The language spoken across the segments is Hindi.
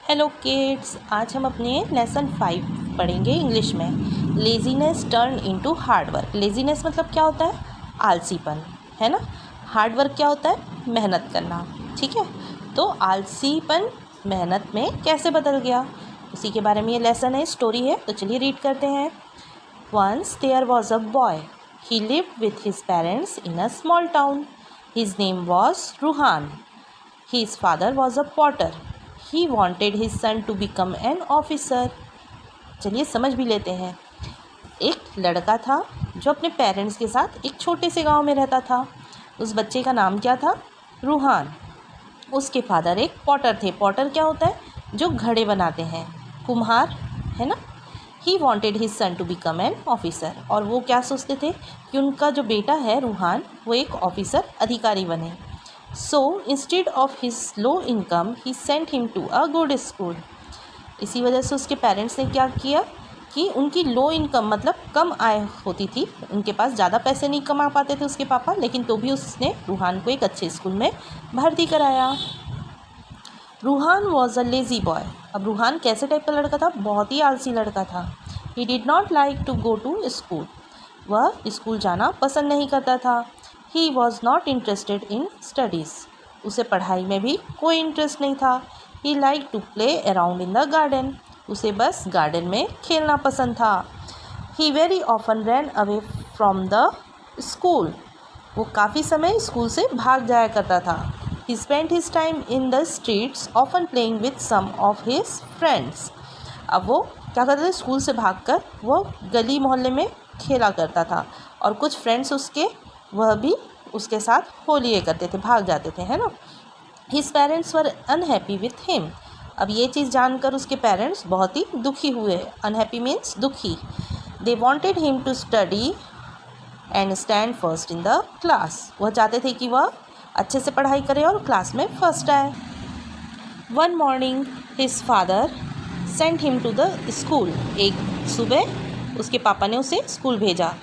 हेलो किड्स, आज हम अपने लेसन 5 पढ़ेंगे इंग्लिश में। Laziness turn into hard work. Laziness मतलब क्या होता है? आलसीपन, है ना। हार्ड वर्क क्या होता है? मेहनत करना, ठीक है। तो आलसीपन मेहनत में कैसे बदल गया, उसी के बारे में ये लेसन है, स्टोरी है। तो चलिए रीड करते हैं। Once there was a boy, he lived with his parents in a small town. His name was Ruhan. His father was a potter. He wanted his son to become an officer. चलिए समझ भी लेते हैं। एक लड़का था जो अपने पेरेंट्स के साथ एक छोटे से गांव में रहता था। उस बच्चे का नाम क्या था? रूहान। उसके फादर एक पॉटर थे। पॉटर क्या होता है? जो घड़े बनाते हैं, कुम्हार, है ना। He wanted his son to become an officer. और वो क्या सोचते थे कि उनका जो बेटा है रूहान, वो एक ऑफिसर, अधिकारी बने। So instead of his low income, he sent him to a good school. इसी वजह से उसके पेरेंट्स ने क्या किया कि उनकी लो इनकम मतलब कम आय होती थी, उनके पास ज़्यादा पैसे नहीं कमा पाते थे उसके पापा, लेकिन तो भी उसने रूहान को एक अच्छे स्कूल में भर्ती कराया। Ruhan was a lazy boy. अब रूहान कैसे टाइप का लड़का था? बहुत ही आलसी लड़का था। He did not like to go to school. वह स्कूल जाना पसंद नहीं करता था। He was not interested in studies. उसे पढ़ाई में भी कोई इंटरेस्ट नहीं था। He like to play around in the garden. उसे बस गार्डन में खेलना पसंद था। He very often ran away from the school. वो काफ़ी समय स्कूल से भाग जाया करता था। He spent his time in the streets often playing with some of his friends. अब वो क्या करता था? स्कूल से भागकर वो गली मोहल्ले में खेला करता था, और कुछ फ्रेंड्स उसके, वह भी उसके साथ हो लिए करते थे, भाग जाते थे, है ना। His parents were unhappy with him. अब ये चीज़ जानकर उसके पेरेंट्स बहुत ही दुखी हुए। अनहैप्पी मीन्स दुखी। They wanted him to study and stand first in the class. वह चाहते थे कि वह अच्छे से पढ़ाई करे और क्लास में फर्स्ट आए। One morning his father sent him to the school. एक सुबह उसके पापा ने उसे स्कूल भेजा।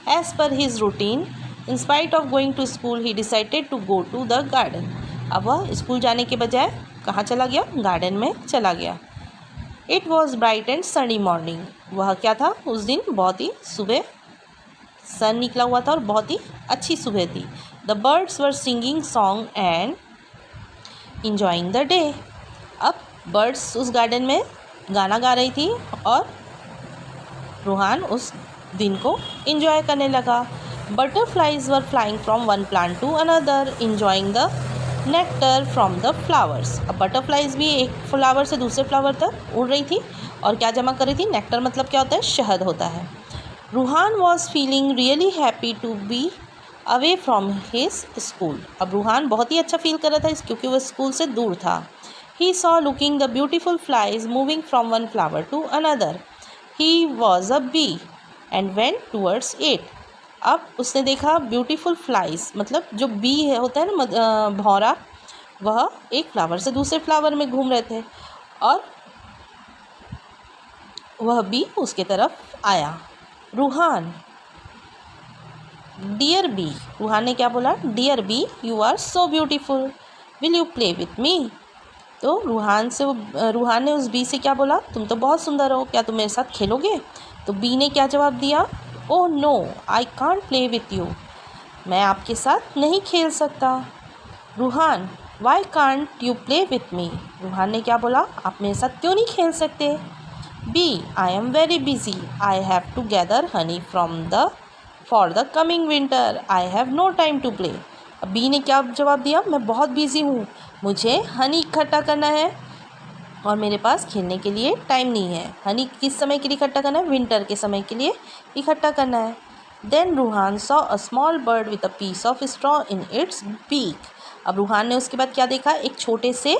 As per his routine, in spite of going to school, he decided to go to the garden. अब वह स्कूल जाने के बजाय कहाँ चला गया? गार्डन में चला गया। It was bright and sunny morning. वह क्या था? उस दिन बहुत ही सुबह सन निकला हुआ था और बहुत ही अच्छी सुबह थी। The birds were singing song and enjoying the day. अब बर्ड्स उस गार्डन में गाना गा रही थी और रूहान उस दिन को इंजॉय करने लगा। Butterflies were flying from one plant to another, enjoying the nectar from the flowers. अब बटरफ्लाइज भी एक फ्लावर से दूसरे फ्लावर तक उड़ रही थी और क्या जमा कर रही थी? नेक्टर मतलब क्या होता है? शहद होता है। Ruhan was feeling really happy to be away from his school. अब रूहान बहुत ही अच्छा फील कर रहा था क्योंकि वह स्कूल से दूर था। He saw looking the beautiful flies moving from one flower to another. He was a bee and went towards it. अब उसने देखा ब्यूटीफुल फ्लाइज मतलब जो बी है होता है ना, भौरा, वह एक फ्लावर से दूसरे फ्लावर में घूम रहे थे और वह बी उसके तरफ आया। Ruhaan, dear B. रूहान ने क्या बोला? Dear bee, you are so beautiful, will you play with me. तो रूहान ने उस बी से क्या बोला? तुम तो बहुत सुंदर हो, क्या तुम मेरे साथ खेलोगे? तो बी ने क्या जवाब दिया? Oh no, I can't play with you. मैं आपके साथ नहीं खेल सकता। Ruhan, why can't you play with me. Ruhan ने क्या बोला? आप मेरे साथ क्यों नहीं खेल सकते? Bee, I am very busy, I have to gather honey for the coming winter, I have no time to play. अब बी ने क्या जवाब दिया? मैं बहुत बिजी हूँ, मुझे हनी इकट्ठा करना है और मेरे पास खेलने के लिए टाइम नहीं है। हनी किस समय के लिए इकट्ठा करना है? विंटर के समय के लिए इकट्ठा करना है। Then Ruhan saw a small bird with a piece of straw in its beak. अब रूहान ने उसके बाद क्या देखा? एक छोटे से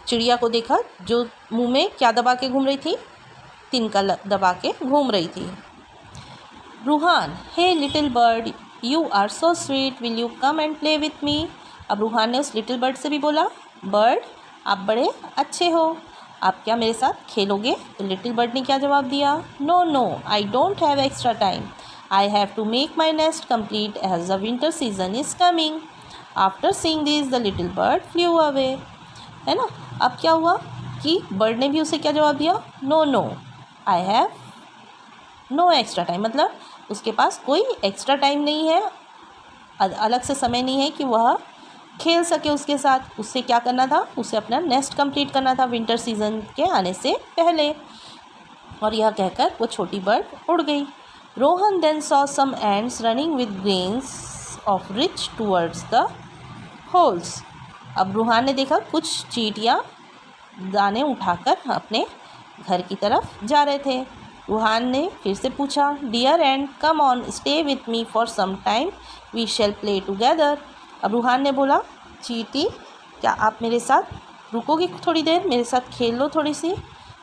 चिड़िया को देखा जो मुंह में क्या दबा के घूम रही थी? तिनका दबा के घूम रही थी। Ruhan, hey little bird, you are so sweet, will you come and play with me. अब रूहान ने उस लिटिल बर्ड से भी बोला, बर्ड आप बड़े अच्छे हो, आप क्या मेरे साथ खेलोगे? तो लिटिल बर्ड ने क्या जवाब दिया? No no, I don't have extra time, I have to make my nest complete as the winter season is coming. After seeing this the little bird flew away. है ना। अब क्या हुआ जबकि बर्ड ने भी उसे क्या जवाब दिया, no no I have no extra time, मतलब उसके पास कोई एक्स्ट्रा टाइम नहीं है, अलग से समय नहीं है कि वह खेल सके उसके साथ। उससे क्या करना था, उसे अपना नेस्ट कंप्लीट करना था विंटर सीजन के आने से पहले। और यह कहकर वो छोटी बर्ड उड़ गई। Rohan then saw some ants running with grains of rice towards the holes. अब रूहान ने देखा कुछ चींटियाँ दाने उठाकर अपने घर की तरफ जा रहे थे। रूहान ने फिर से पूछा, dear ant come on stay with me for some time we shall play together. अब रूहान ने बोला, चींटी क्या आप मेरे साथ रुकोगी थोड़ी देर, मेरे साथ खेल लो थोड़ी सी,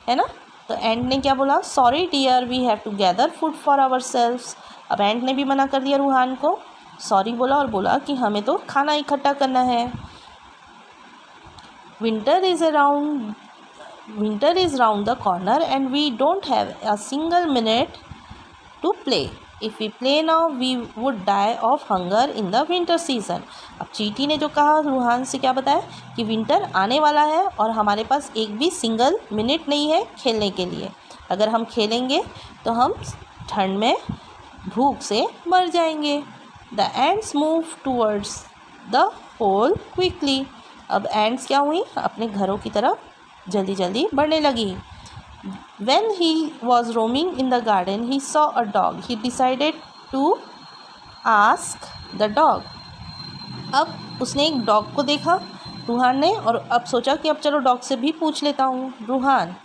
है ना। तो एंट ने क्या बोला, sorry dear we have to gather food for ourselves. अब एंट ने भी मना कर दिया रूहान को, सॉरी बोला और बोला कि हमें तो खाना इकट्ठा करना है। Winter is round the corner and we don't have a single minute to play. If we play now we would die of hunger in the winter season. अब चींटी ने जो कहा रूहान से क्या बताया कि विंटर आने वाला है और हमारे पास एक भी सिंगल मिनट नहीं है खेलने के लिए। अगर हम खेलेंगे तो हम ठंड में भूख से मर जाएंगे। The ants move towards the hole quickly. अब एंड्स क्या हुई, अपने घरों की तरफ जल्दी जल्दी बढ़ने लगी। When he was roaming in the garden, he saw a dog. He decided to ask the dog. अब उसने एक डॉग को देखा रूहान ने, और अब सोचा कि अब चलो डॉग से भी पूछ लेता हूँ। Ruhan,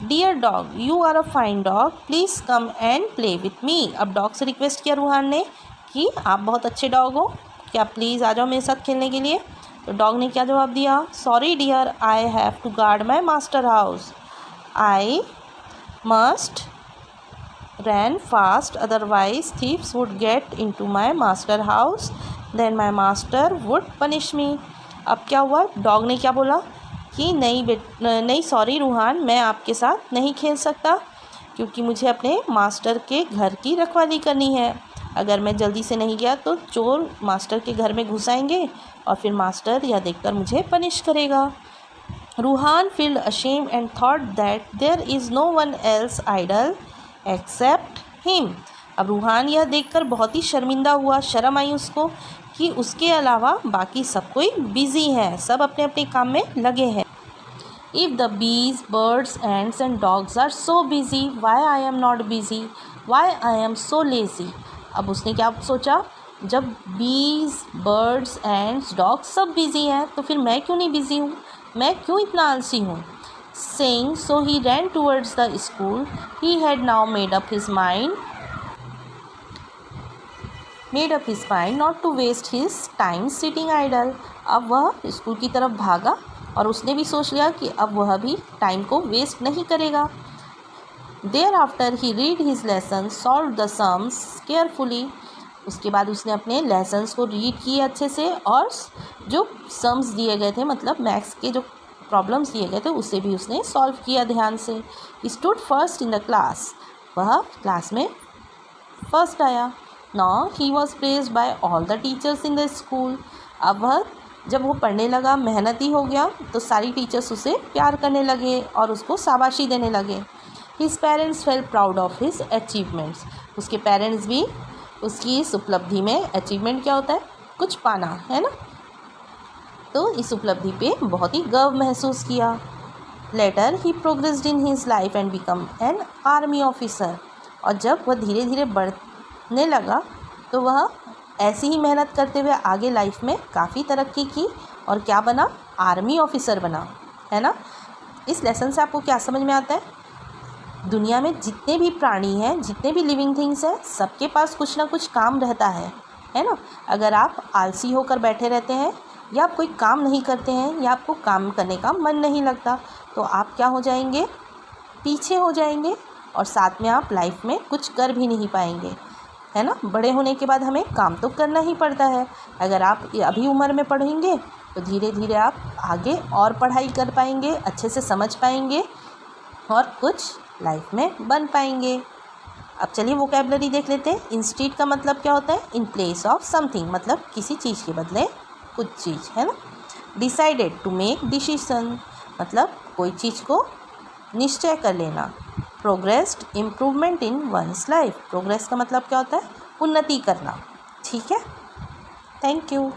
dear dog you are a fine dog, please come and play with me. अब डॉग से रिक्वेस्ट किया रूहान ने कि आप बहुत अच्छे डॉग हो, क्या प्लीज़ आ जाओ मेरे साथ खेलने के लिए। तो डॉग ने क्या जवाब दिया, sorry dear I have to guard my master house. I must run fast, otherwise thieves would get into my master house, then my master would punish me. अब क्या हुआ, डॉग ने क्या बोला कि नहीं सॉरी रूहान, मैं आपके साथ नहीं खेल सकता क्योंकि मुझे अपने मास्टर के घर की रखवाली करनी है। अगर मैं जल्दी से नहीं गया तो चोर मास्टर के घर में घुस आएंगे और फिर मास्टर यह देखकर मुझे पनिश करेगा। Ruhaan felt ashamed and thought that there is no one else idle except him. अब रूहान यह देखकर बहुत ही शर्मिंदा हुआ, शर्म आई उसको कि उसके अलावा बाकी सब कोई बिजी है, सब अपने अपने काम में लगे हैं। If the bees, birds, ants and dogs are so busy, why I am not busy? Why I am so lazy? अब उसने क्या सोचा, जब बीज, बर्ड्स, एंड्स, डॉग्स सब बिजी हैं तो फिर मैं क्यों नहीं बिजी हूँ, मैं क्यों इतना आलसी हूँ। Saying so he ran towards the school. He had now made up his mind not to waste his time sitting idle. अब वह स्कूल की तरफ भागा और उसने भी सोच लिया कि अब वह भी टाइम को वेस्ट नहीं करेगा। Thereafter he read his lessons, solved the sums carefully. उसके बाद उसने अपने लेसन्स को रीड किए अच्छे से और जो सम्स दिए गए थे, मतलब मैथ्स के जो प्रॉब्लम्स दिए गए थे, उसे भी उसने सॉल्व किया ध्यान से। Stood first in the class, वह क्लास में फर्स्ट आया। Now he was praised by all the teachers in the school. अब वह जब वो पढ़ने लगा, मेहनती हो गया, तो सारी टीचर्स उसे प्यार करने लगे और उसको शाबाशी देने लगे। His parents felt proud of his achievements. उसके पेरेंट्स भी उसकी इस उपलब्धि में, अचीवमेंट क्या होता है, कुछ पाना, है ना, तो इस उपलब्धि पे बहुत ही गर्व महसूस किया। Later he progressed in his life and become an army officer. और जब वह धीरे धीरे बढ़ने लगा तो वह ऐसी ही मेहनत करते हुए आगे लाइफ में काफ़ी तरक्की की और क्या बना, आर्मी ऑफिसर बना, है ना। इस लेसन से आपको क्या समझ में आता है, दुनिया में जितने भी प्राणी हैं, जितने भी लिविंग थिंग्स हैं, सबके पास कुछ ना कुछ काम रहता है ना। अगर आप आलसी होकर बैठे रहते हैं या आप कोई काम नहीं करते हैं या आपको काम करने का मन नहीं लगता, तो आप क्या हो जाएंगे, पीछे हो जाएंगे और साथ में आप लाइफ में कुछ कर भी नहीं पाएंगे, है ना। बड़े होने के बाद हमें काम तो करना ही पड़ता है। अगर आप अभी उम्र में पढ़ेंगे तो धीरे धीरे आप आगे और पढ़ाई कर पाएंगे, अच्छे से समझ पाएंगे और कुछ लाइफ में बन पाएंगे। अब चलिए वोकैबुलरी देख लेते हैं। इंस्टीड का मतलब क्या होता है, इन प्लेस ऑफ समथिंग, मतलब किसी चीज़ के बदले कुछ चीज़, है ना। Decided, to make decision. मतलब कोई चीज़ को निश्चय कर लेना। Progressed improvement in one's life, progress का मतलब क्या होता है? उन्नति करना। ठीक है, थैंक यू।